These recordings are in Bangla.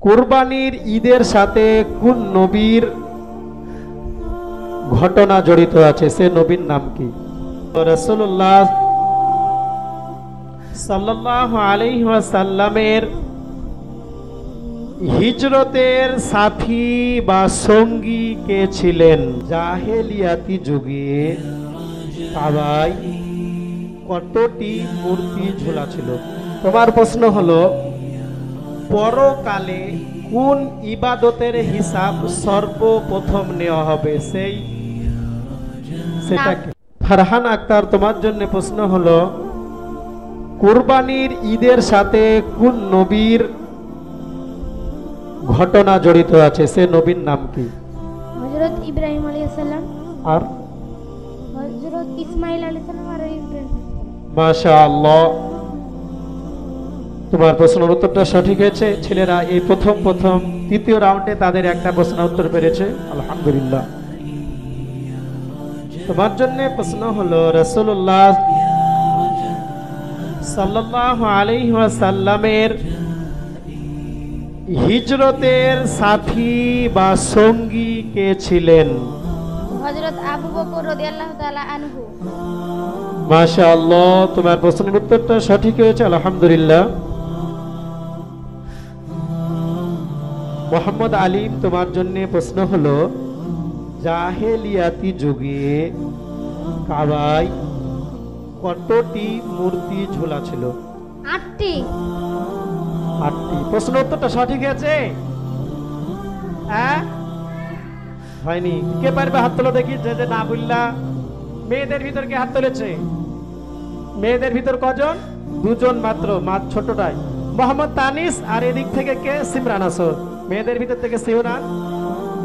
কুরবানির ঈদের সাথে কোন নবীর ঘটনা জড়িত আছে, সে নবীর নাম কি? রাসূলুল্লাহ সাল্লাল্লাহু আলাইহি ওয়াসাল্লামের হিজরতের সাথী বা সঙ্গী কে ছিলেন? জাহেলিয়াতি যুগে কাবায় কতটি মূর্তি ঝোলা ছিল? তোমার প্রশ্ন হলো, পরকালে কোন ইবাদতের হিসাব সর্বপ্রথম নেওয়া হবে, সেটাকে? ফারহান আক্তার, তোমার জন্য প্রশ্ন হলো, কুরবানির ঈদের সাথে কোন নবীর ঘটনা জড়িত আছে, সে নবীর নাম কি? হযরত ইব্রাহিম আলাইহিস সালাম আর হযরত ইসমাঈল আলাইহিস সালাম আর ইব্রাহিম। মাশাআল্লাহ, তোমার প্রশ্নের উত্তরটা সঠিক হয়েছে। ছেলেরা এই প্রথম তৃতীয় রাউন্ডে তাদের একটা প্রশ্ন উত্তর পেরেছে, আলহামদুলিল্লাহ। তোমার জন্য প্রশ্ন হলো, রাসূলুল্লাহ সাল্লাল্লাহু আলাইহি ওয়াসাল্লামের হিজরতের সাথী বা সঙ্গী কে ছিলেন? হযরত আবু বকর রাদিয়াল্লাহু তাআলা আনহু। মাশাআল্লাহ, তোমার প্রশ্নের উত্তরটা সঠিক হয়েছে, আলহামদুলিল্লাহ। মোহাম্মদ আলিম, তোমার জন্য প্রশ্ন হলো, জাহেলিয়াতি যুগে কাবায় কতটি মূর্তি ঝোলা ছিল? 8টি। 8টি। প্রশ্ন উত্তরটা সঠিক হয়েছে? হ্যাঁ, হয়নি? কে পারবে হাত তোলো দেখি, যে না বললা। মেয়েদের ভিতর কে হাত তুলেছে? মেয়েদের ভিতর কজন? 2 জন মাত্র, ছোটটাই মোহাম্মদ তানিস, আর এদিক থেকে কে? সিমরান আসর। মেয়েদের ভিতর থেকে সিমরান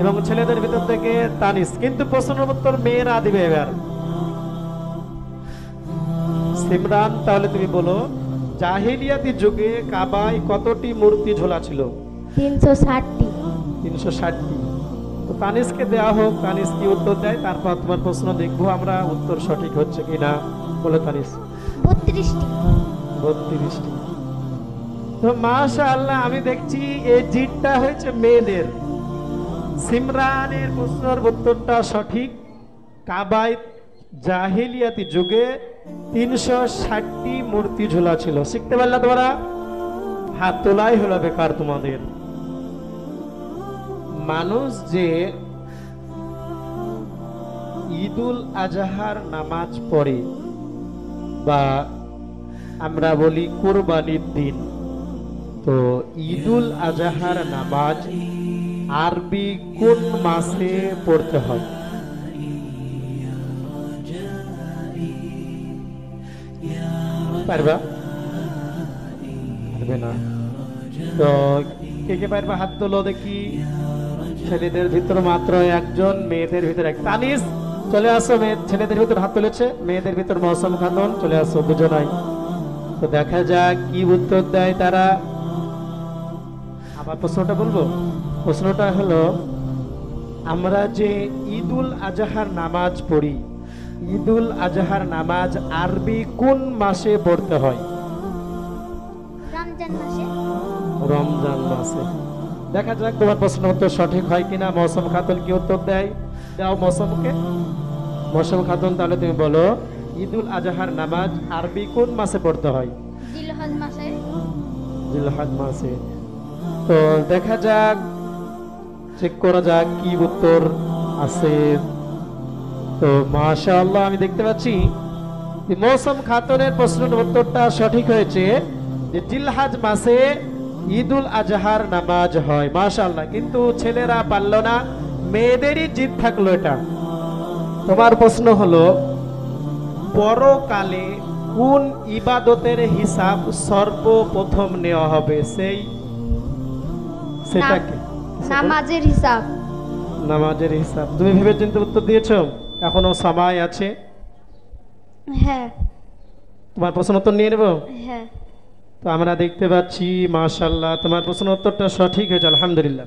এবং ছেলেদের ভিতর থেকে তানিস। কিন্তু প্রশ্নের উত্তর মেয়েরা দিবে এবার। সিমরান, তাহলে তুমি বলো, জাহেলিয়াতি যুগে কাবায় কতটি মূর্তি ঝোলা ছিল? 360টি। 360টি। তো তানিসকে দেওয়া হোক, তানিস কি উত্তর দেয়, তারপর তোমার প্রশ্ন দেখবো আমরা উত্তর সঠিক হচ্ছে কিনা। বলে তানিস। 32টি। 32টি। তো মাশাআল্লাহ, আমি দেখছি এই জিতটা হয়েছে মেয়েদের। সিমরানের প্রশ্নের উত্তরটা সঠিক। কাবায় জাহেলিয়াতি যুগে 360টি মূর্তি ঝোলা ছিল। শিখতে পারলা তোমরা? হাত তোলাই হলো বেকার তোমাদের। মানুষ যে ঈদুল আজহার নামাজ পড়ে বা আমরা বলি কুরবানির দিন, তো ঈদুল আজহার নামাজ আরবি কোন মাসে পড়তে হয়? পারবা? পারবে না? তো কে পারবা হাত তোলো দেখি। ছেলেদের ভিতর মাত্র একজন, মেয়েদের ভিতর এক। তানিস, চলে আসো। ছেলেদের ভিতর হাত তুলেছে, মেয়েদের ভিতর মৌসুম খাতুন, চলে আসো দুজনাই। তো দেখা যাক কি উত্তর দেয় তারা। আবার প্রশ্নটা বলবো। প্রশ্নটা হলো, আমরা যে ঈদুল আজহার নামাজ পড়ি, ঈদুল আজহার নামাজ আরবি কোন মাসে পড়তে হয়? রমজান মাসে। রমজান মাসে। দেখা যাক তোমার প্রশ্ন উত্তর সঠিক হয় কিনা। মৌসুম খাতুন কি উত্তর দেয়? দাও মৌসুমকে। মৌসুম খাতুন, তাহলে তুমি বলো, ঈদুল আজহার নামাজ আরবি কোন মাসে পড়তে হয়? জিলহজ মাসে। জিলহজ মাসে। তো দেখা যাক, চেক করা যাক কি উত্তর আছে। তো মাশাআল্লাহ, আমি দেখতে পাচ্ছি মৌসুম খাতুনের প্রশ্নের উত্তরটা সঠিক হয়েছে, যে জিলহজ মাসে ঈদুল আজহার নামাজ হয়। মাশাআল্লাহ, কিন্তু ছেলেরা পারল না, মেয়েদেরই জিত থাকলো এটা। তোমার প্রশ্ন হলো, পরকালে কোন ইবাদতের হিসাব সর্বপ্রথম নেওয়া হবে, সেটাকে? নামাজের হিসাব। নামাজের হিসাব। তুমি ভেবে চিন্তে উত্তর দিয়েছো? এখনো সময় আছে। হ্যাঁ। তোমার প্রশ্ন উত্তর নিয়ে নেব। হ্যাঁ। তো আমরা দেখতে পাচ্ছি মাশাআল্লাহ তোমার প্রশ্ন উত্তরটা সঠিক হয়েছে, আলহামদুলিল্লাহ।